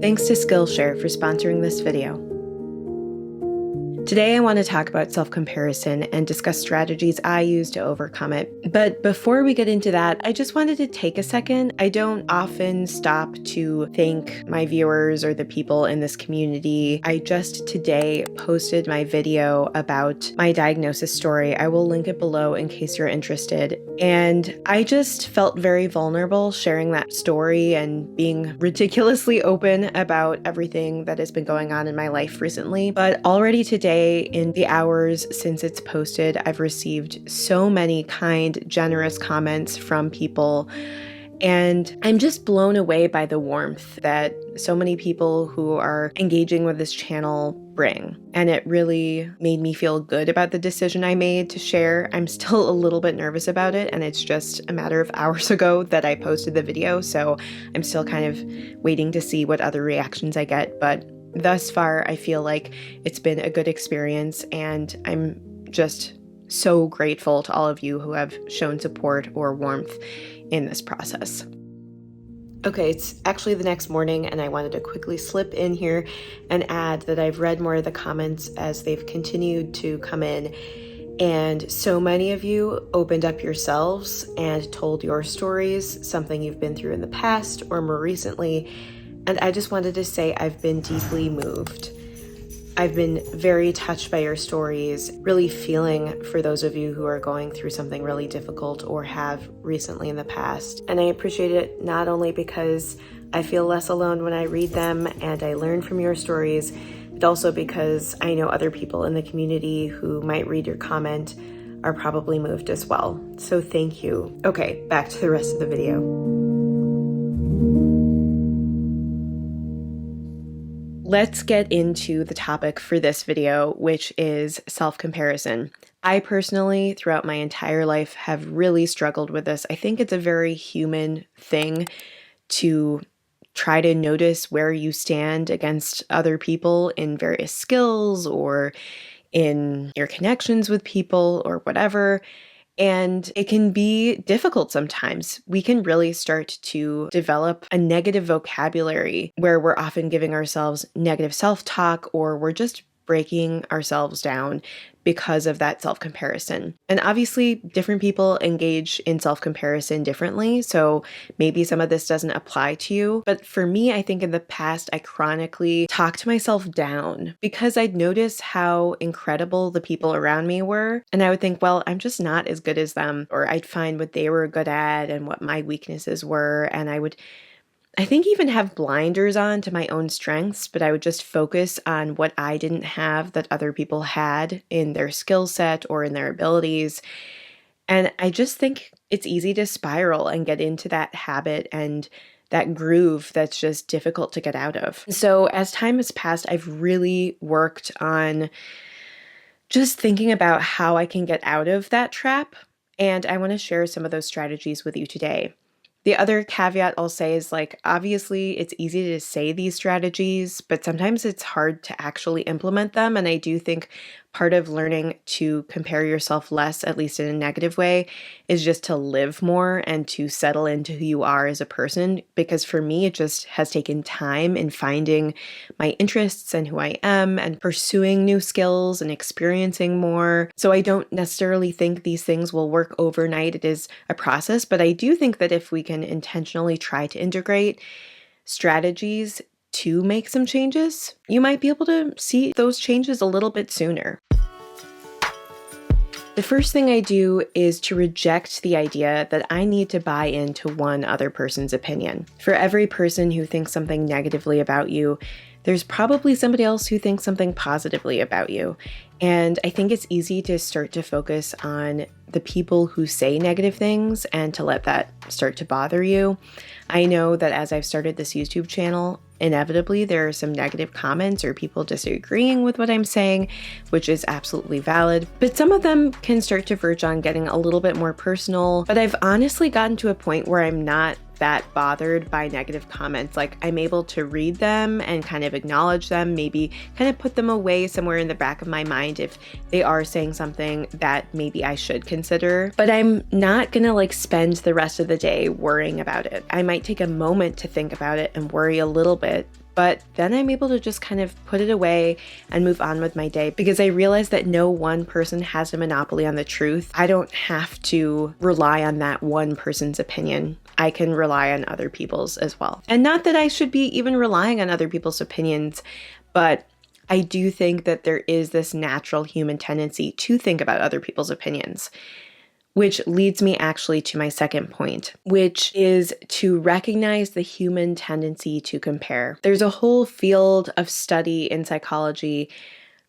Thanks to Skillshare for sponsoring this video. Today I want to talk about self-comparison and discuss strategies I use to overcome it. But before we get into that, I just wanted to take a second. I don't often stop to thank my viewers or the people in this community. I just today posted my video about my diagnosis story. I will link it below in case you're interested. And I just felt very vulnerable sharing that story and being ridiculously open about everything that has been going on in my life recently. But already today, in the hours since it's posted, I've received so many kind, generous comments from people, and I'm just blown away by the warmth that so many people who are engaging with this channel bring. And it really made me feel good about the decision I made to share. I'm still a little bit nervous about it, and it's just a matter of hours ago that I posted the video, so I'm still kind of waiting to see what other reactions I get, but thus far, I feel like it's been a good experience, and I'm just so grateful to all of you who have shown support or warmth in this process. Okay, it's actually the next morning, and I wanted to quickly slip in here and add that I've read more of the comments as they've continued to come in, and so many of you opened up yourselves and told your stories, something you've been through in the past or more recently. And I just wanted to say I've been deeply moved. I've been very touched by your stories, really feeling for those of you who are going through something really difficult or have recently in the past. And I appreciate it not only because I feel less alone when I read them and I learn from your stories, but also because I know other people in the community who might read your comment are probably moved as well. So thank you. Okay, back to the rest of the video. Let's get into the topic for this video, which is self-comparison. I personally, throughout my entire life, have really struggled with this. I think it's a very human thing to try to notice where you stand against other people in various skills or in your connections with people or whatever. And it can be difficult sometimes. We can really start to develop a negative vocabulary where we're often giving ourselves negative self-talk, or we're just breaking ourselves down because of that self-comparison. And obviously, different people engage in self-comparison differently, so maybe some of this doesn't apply to you. But for me, I think in the past, I chronically talked myself down because I'd notice how incredible the people around me were. And I would think, well, I'm just not as good as them, or I'd find what they were good at and what my weaknesses were. And I think even have blinders on to my own strengths, but I would just focus on what I didn't have that other people had in their skill set or in their abilities. And I just think it's easy to spiral and get into that habit and that groove that's just difficult to get out of. So as time has passed, I've really worked on just thinking about how I can get out of that trap. And I want to share some of those strategies with you today. The other caveat I'll say is, obviously it's easy to say these strategies, but sometimes it's hard to actually implement them. And I do think part of learning to compare yourself less, at least in a negative way, is just to live more and to settle into who you are as a person. Because for me, it just has taken time in finding my interests and who I am and pursuing new skills and experiencing more. So I don't necessarily think these things will work overnight. It is a process, but I do think that if we can intentionally try to integrate strategies to make some changes, you might be able to see those changes a little bit sooner. The first thing I do is to reject the idea that I need to buy into one other person's opinion. For every person who thinks something negatively about you, there's probably somebody else who thinks something positively about you. And I think it's easy to start to focus on the people who say negative things and to let that start to bother you. I know that as I've started this YouTube channel, inevitably there are some negative comments or people disagreeing with what I'm saying, which is absolutely valid. But some of them can start to verge on getting a little bit more personal. But I've honestly gotten to a point where I'm not that bothered by negative comments. I'm able to read them and kind of acknowledge them, maybe kind of put them away somewhere in the back of my mind if they are saying something that maybe I should consider. But I'm not gonna spend the rest of the day worrying about it. I might take a moment to think about it and worry a little bit, But then I'm able to just kind of put it away and move on with my day because I realize that no one person has a monopoly on the truth. I don't have to rely on that one person's opinion. I can rely on other people's as well. And not that I should be even relying on other people's opinions, but I do think that there is this natural human tendency to think about other people's opinions. Which leads me actually to my second point, which is to recognize the human tendency to compare. There's a whole field of study in psychology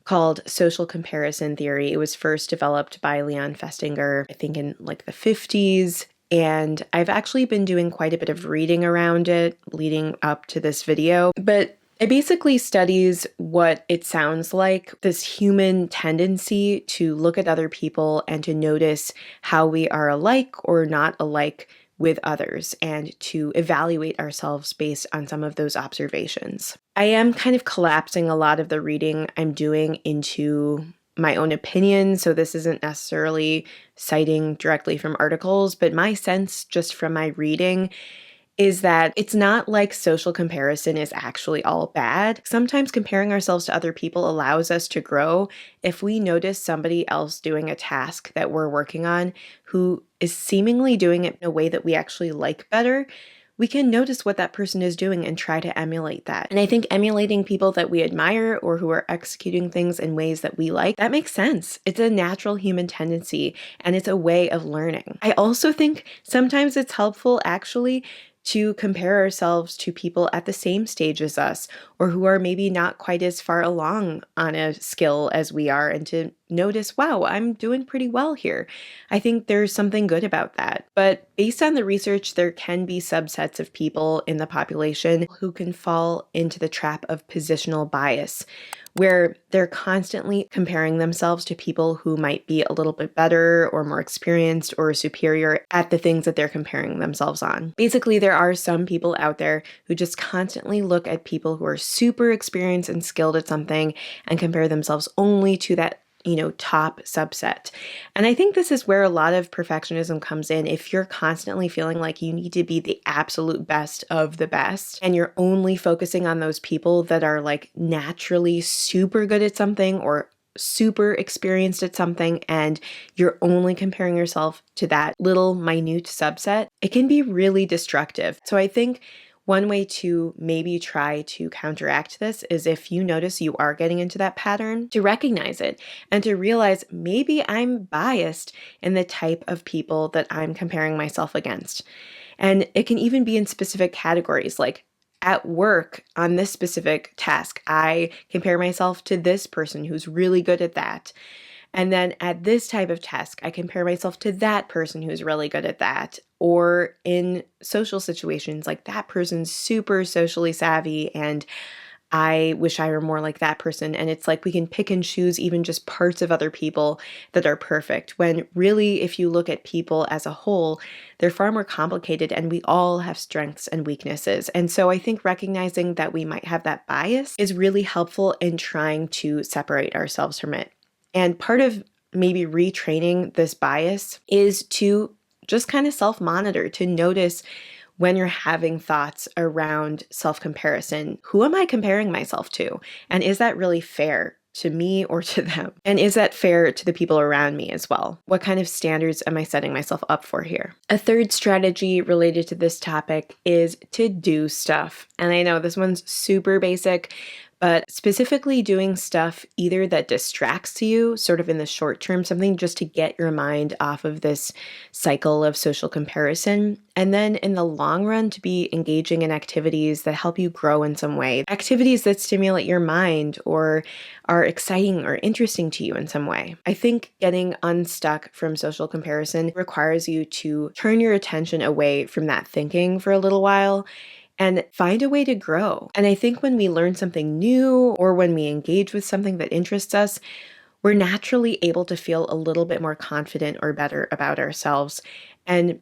called social comparison theory. It was first developed by Leon Festinger, I think in like the 50s. And I've actually been doing quite a bit of reading around it leading up to this video. But it basically studies what it sounds like, this human tendency to look at other people and to notice how we are alike or not alike with others and to evaluate ourselves based on some of those observations. I am kind of collapsing a lot of the reading I'm doing into my own opinion, so this isn't necessarily citing directly from articles, but my sense just from my reading is that it's not like social comparison is actually all bad. Sometimes comparing ourselves to other people allows us to grow. If we notice somebody else doing a task that we're working on who is seemingly doing it in a way that we actually like better, we can notice what that person is doing and try to emulate that. And I think emulating people that we admire or who are executing things in ways that we like, that makes sense. It's a natural human tendency and it's a way of learning. I also think sometimes it's helpful actually to compare ourselves to people at the same stage as us or who are maybe not quite as far along on a skill as we are and to notice, wow, I'm doing pretty well here. I think there's something good about that. But based on the research, there can be subsets of people in the population who can fall into the trap of positional bias, where they're constantly comparing themselves to people who might be a little bit better or more experienced or superior at the things that they're comparing themselves on. Basically, there are some people out there who just constantly look at people who are super experienced and skilled at something and compare themselves only to that top subset. And I think this is where a lot of perfectionism comes in. If you're constantly feeling like you need to be the absolute best of the best, and you're only focusing on those people that are like naturally super good at something or super experienced at something, and you're only comparing yourself to that little minute subset, it can be really destructive. So I think one way to maybe try to counteract this is if you notice you are getting into that pattern, to recognize it and to realize maybe I'm biased in the type of people that I'm comparing myself against. And it can even be in specific categories, like at work on this specific task, I compare myself to this person who's really good at that. And then at this type of task, I compare myself to that person who's really good at that. Or in social situations, like that person's super socially savvy and I wish I were more like that person. And it's like we can pick and choose even just parts of other people that are perfect, when really, if you look at people as a whole, they're far more complicated and we all have strengths and weaknesses. And so I think recognizing that we might have that bias is really helpful in trying to separate ourselves from it. And part of maybe retraining this bias is to just kind of self-monitor, to notice when you're having thoughts around self-comparison. Who am I comparing myself to? And is that really fair to me or to them? And is that fair to the people around me as well? What kind of standards am I setting myself up for here? A third strategy related to this topic is to do stuff. And I know this one's super basic, but specifically doing stuff either that distracts you sort of in the short term, something just to get your mind off of this cycle of social comparison. And then in the long run, to be engaging in activities that help you grow in some way, activities that stimulate your mind or are exciting or interesting to you in some way. I think getting unstuck from social comparison requires you to turn your attention away from that thinking for a little while and find a way to grow. And I think when we learn something new or when we engage with something that interests us, we're naturally able to feel a little bit more confident or better about ourselves. And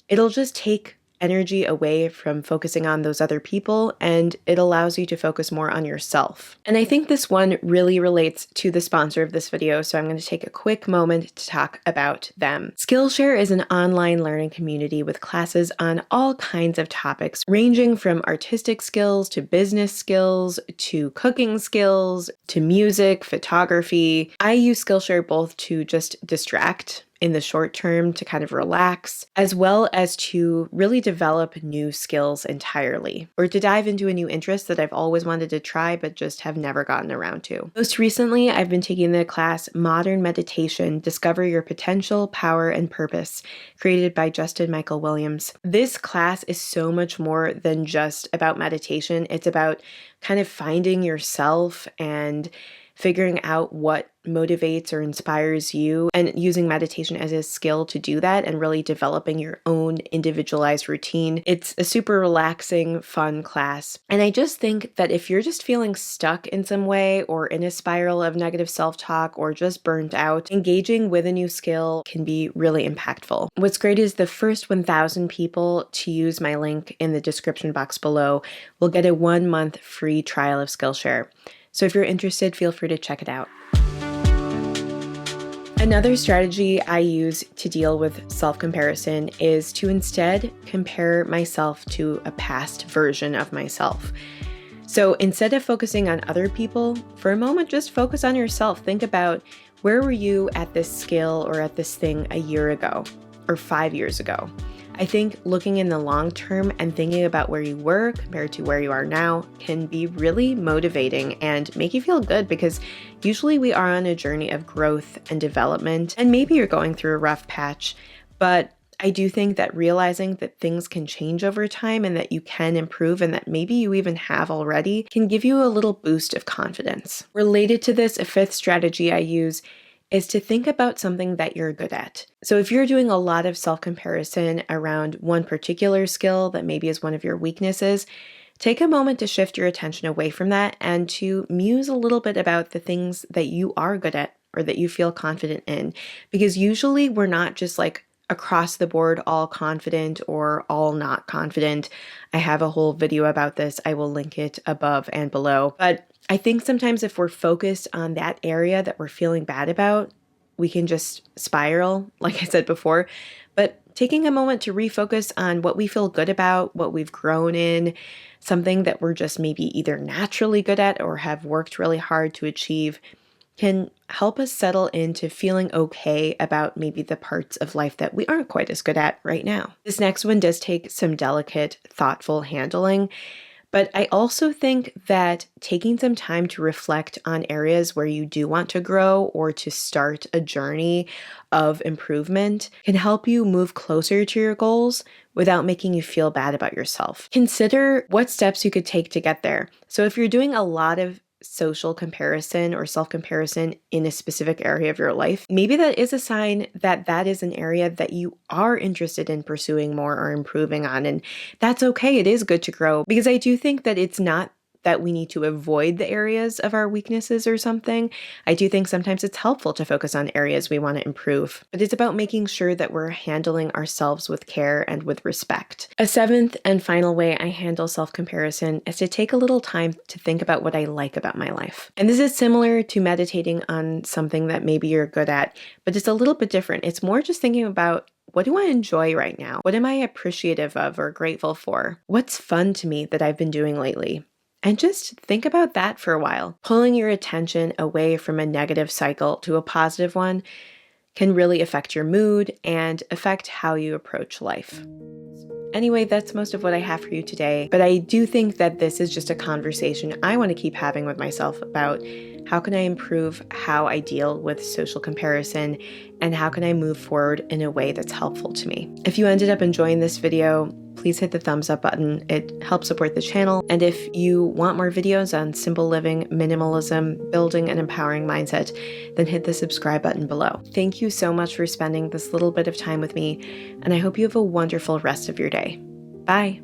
it'll just take energy away from focusing on those other people, and it allows you to focus more on yourself. And I think this one really relates to the sponsor of this video, so I'm going to take a quick moment to talk about them. Skillshare is an online learning community with classes on all kinds of topics, ranging from artistic skills to business skills to cooking skills to music, photography. I use Skillshare both to just distract in the short term, to kind of relax, as well as to really develop new skills entirely, or to dive into a new interest that I've always wanted to try but just have never gotten around to. Most recently, I've been taking the class Modern Meditation: Discover Your Potential, Power, and Purpose, created by Justin Michael Williams. This class is so much more than just about meditation. It's about kind of finding yourself and figuring out what motivates or inspires you, and using meditation as a skill to do that, and really developing your own individualized routine. It's a super relaxing, fun class. And I just think that if you're just feeling stuck in some way, or in a spiral of negative self-talk, or just burnt out, engaging with a new skill can be really impactful. What's great is the first 1,000 people to use my link in the description box below will get a 1-month free trial of Skillshare. So if you're interested, feel free to check it out. Another strategy I use to deal with self-comparison is to instead compare myself to a past version of myself. So instead of focusing on other people, for a moment, just focus on yourself. Think about, where were you at this skill or at this thing a year ago or 5 years ago? I think looking in the long term and thinking about where you were compared to where you are now can be really motivating and make you feel good, because usually we are on a journey of growth and development, and maybe you're going through a rough patch, but I do think that realizing that things can change over time and that you can improve, and that maybe you even have already, can give you a little boost of confidence. Related to this, a fifth strategy I use is to think about something that you're good at. So if you're doing a lot of self-comparison around one particular skill that maybe is one of your weaknesses, take a moment to shift your attention away from that and to muse a little bit about the things that you are good at or that you feel confident in. Because usually we're not just like across the board all confident or all not confident. I have a whole video about this. I will link it above and below. But I think sometimes if we're focused on that area that we're feeling bad about, we can just spiral, like I said before. But taking a moment to refocus on what we feel good about, what we've grown in, something that we're just maybe either naturally good at or have worked really hard to achieve, can help us settle into feeling okay about maybe the parts of life that we aren't quite as good at right now. This next one does take some delicate, thoughtful handling. But I also think that taking some time to reflect on areas where you do want to grow or to start a journey of improvement can help you move closer to your goals without making you feel bad about yourself. Consider what steps you could take to get there. So if you're doing a lot of social comparison or self-comparison in a specific area of your life, maybe that is a sign that that is an area that you are interested in pursuing more or improving on. And that's okay. It is good to grow, because I do think that it's not that we need to avoid the areas of our weaknesses or something. I do think sometimes it's helpful to focus on areas we want to improve, but it's about making sure that we're handling ourselves with care and with respect. A seventh and final way I handle self-comparison is to take a little time to think about what I like about my life. And this is similar to meditating on something that maybe you're good at, but it's a little bit different. It's more just thinking about, what do I enjoy right now? What am I appreciative of or grateful for? What's fun to me that I've been doing lately? And just think about that for a while. Pulling your attention away from a negative cycle to a positive one can really affect your mood and affect how you approach life. Anyway, that's most of what I have for you today, but I do think that this is just a conversation I want to keep having with myself about how can I improve how I deal with social comparison, and how can I move forward in a way that's helpful to me. If you ended up enjoying this video, please hit the thumbs up button. It helps support the channel. And if you want more videos on simple living, minimalism, building an empowering mindset, then hit the subscribe button below. Thank you so much for spending this little bit of time with me, and I hope you have a wonderful rest of your day. Bye.